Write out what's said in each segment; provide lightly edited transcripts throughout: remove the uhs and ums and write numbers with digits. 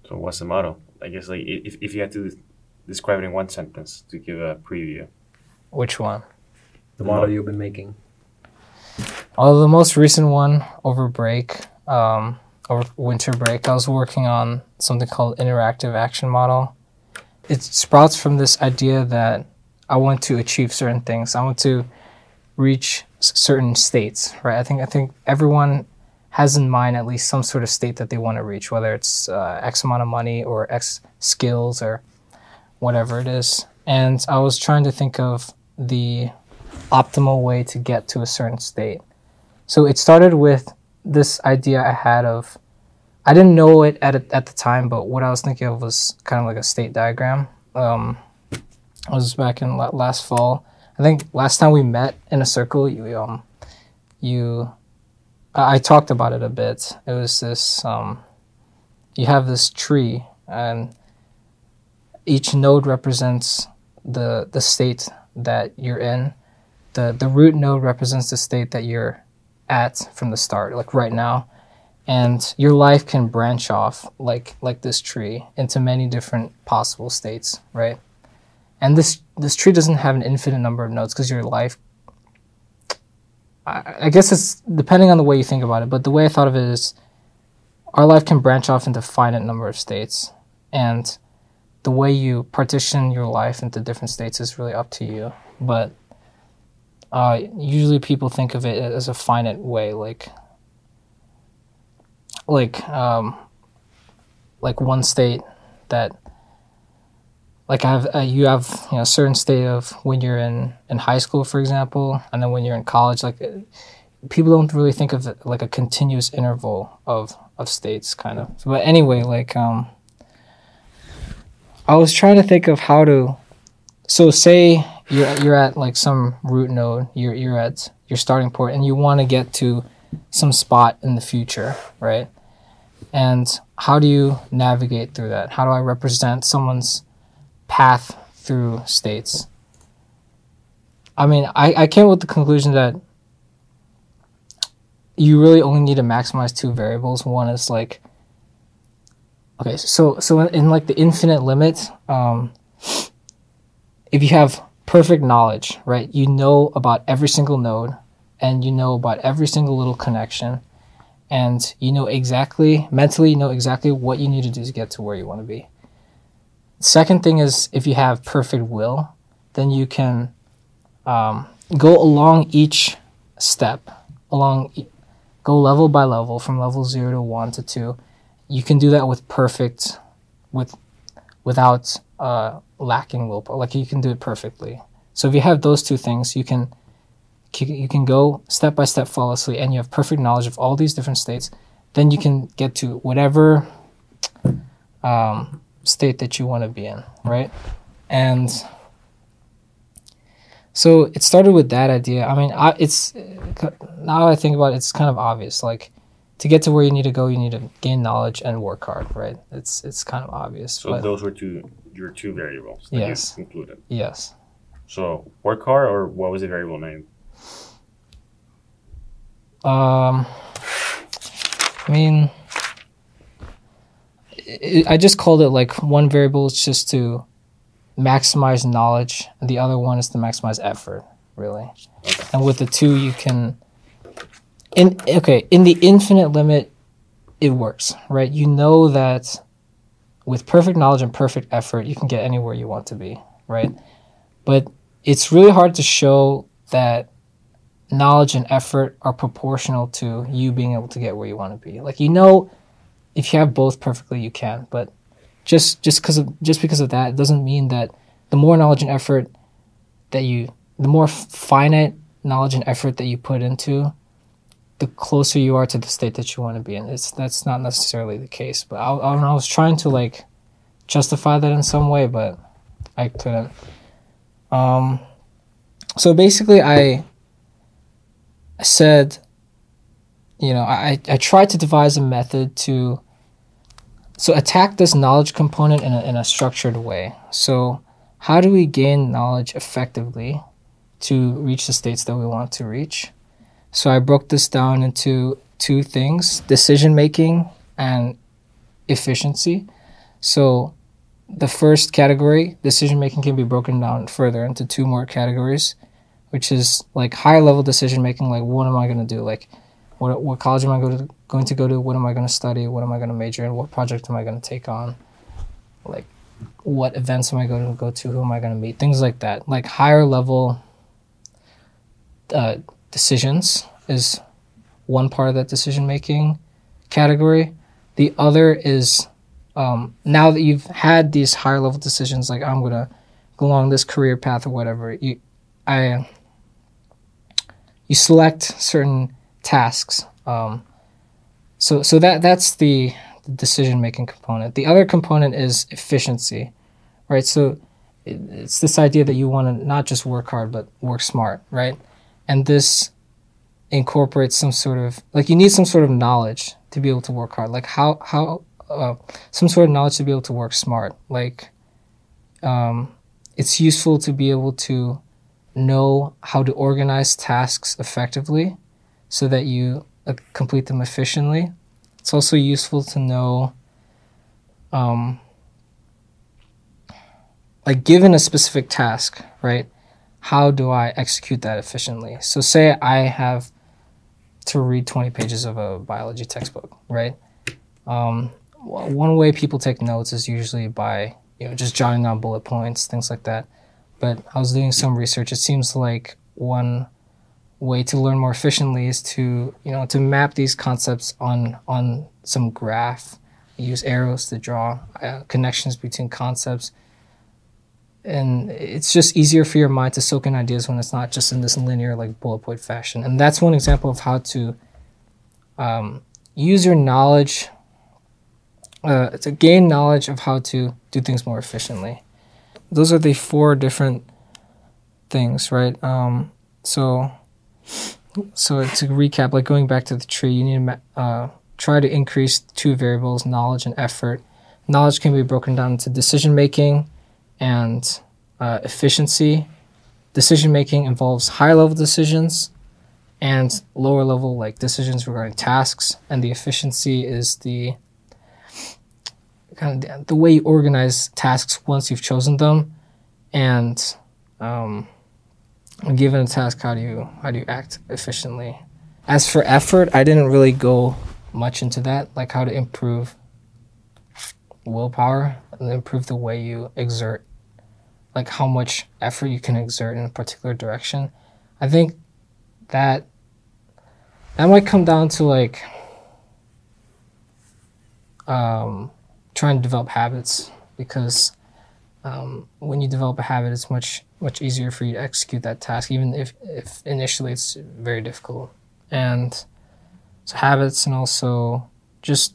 So what's the motto? I guess like if you had to describe it in one sentence to give a preview. Which one? The motto you've been making. Oh, the most recent one over break, over winter break, I was working on something called interactive action model. It sprouts from this idea that I want to achieve certain things. I want to reach certain states, right? I think everyone has in mind at least some sort of state that they want to reach, whether it's X amount of money or X skills or whatever it is. And I was trying to think of the optimal way to get to a certain state. So it started with this idea I had of, I didn't know it at the time, but what I was thinking of was kind of like a state diagram. I was back in last fall. I think last time we met in a circle, I talked about it a bit. It was this, you have this tree, and each node represents the state that you're in. The root node represents the state that you're at from the start, like right now. And your life can branch off like this tree into many different possible states, right? And this tree doesn't have an infinite number of nodes because your life, I guess it's depending on the way you think about it, but the way I thought of it is our life can branch off into a finite number of states. And the way you partition your life into different states is really up to you. But usually people think of it as a finite way, like one state that, like you have a certain state of when you're in high school, for example, and then when you're in college. Like people don't really think of it like a continuous interval of states, kind of. But anyway, like I was trying to think of how to. So say you're at like some root node, you're at your starting point, and you want to get to some spot in the future, right? And how do you navigate through that? How do I represent someone's path through states? I mean, I came with the conclusion that you really only need to maximize two variables. One is like, okay, so in like the infinite limit, if you have perfect knowledge, right, you know about every single node, and you know about every single little connection, and you know exactly, mentally you know exactly what you need to do to get to where you want to be. Second thing is, if you have perfect will, then you can go along each step, go level by level, from level 0 to 1 to 2. You can do that without lacking willpower. Like you can do it perfectly. So if you have those two things, you can go step by step flawlessly, and you have perfect knowledge of all these different states. Then you can get to whatever state that you want to be in, right? And so it started with that idea. I mean, now I think about it, it's kind of obvious. Like to get to where you need to go, you need to gain knowledge and work hard, right? It's kind of obvious. So those were your two variables that yes. you included. Yes. So work hard, or what was the variable name? I mean, I just called it like one variable is just to maximize knowledge, and the other one is to maximize effort, really. Okay. And with the two, you can, in the infinite limit, it works, right? You know that with perfect knowledge and perfect effort, you can get anywhere you want to be, right? But it's really hard to show that knowledge and effort are proportional to you being able to get where you want to be. Like, you know, if you have both perfectly, you can. But just because of that, it doesn't mean that the more knowledge and effort the more finite knowledge and effort that you put into, the closer you are to the state that you want to be in. That's not necessarily the case. But I was trying to like justify that in some way, but I couldn't. So basically, I said, I tried to devise a method to attack this knowledge component in a structured way. So how do we gain knowledge effectively to reach the states that we want to reach? So I broke this down into two things: decision making and efficiency. So the first category, decision making, can be broken down further into two more categories, which is like higher level decision making, like what am I going to do? Like what college am I going to go to? What am I going to study? What am I going to major in? What project am I going to take on? Like what events am I going to go to? Who am I going to meet? Things like that. Like higher level decisions is one part of that decision making category. The other is now that you've had these higher level decisions, like I'm gonna go along this career path or whatever, you select certain tasks. So that's the decision making component. The other component is efficiency, right? So it's this idea that you want to not just work hard but work smart, right? And this incorporates some sort of, like, you need some sort of knowledge to be able to work hard. Like how some sort of knowledge to be able to work smart. Like it's useful to be able to know how to organize tasks effectively so that you complete them efficiently. It's also useful to know, like, given a specific task, right, how do I execute that efficiently? So say I have to read 20 pages of a biology textbook, right? One way people take notes is usually by, just jotting down bullet points, things like that. But I was doing some research. It seems like one way to learn more efficiently is to map these concepts on some graph. Use arrows to draw connections between concepts. And it's just easier for your mind to soak in ideas when it's not just in this linear, like, bullet point fashion. And that's one example of how to use your knowledge to gain knowledge of how to do things more efficiently. Those are the four different things, right? So to recap, like, going back to the tree, you need to try to increase two variables, knowledge and effort. Knowledge can be broken down into decision-making and efficiency. Decision-making involves high-level decisions and lower-level, like, decisions regarding tasks. And the efficiency is the kind of the way you organize tasks once you've chosen them. And given a task, how do you act efficiently? As for effort, I didn't really go much into that, like how to improve willpower and improve the way you exert, like how much effort you can exert in a particular direction. I think that might come down to, like, trying to develop habits, because when you develop a habit, it's much easier for you to execute that task, even if initially it's very difficult. And so habits, and also just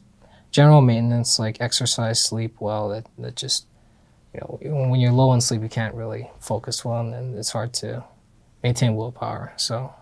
general maintenance, like exercise, sleep well. That just, when you're low on sleep, you can't really focus well, and it's hard to maintain willpower. So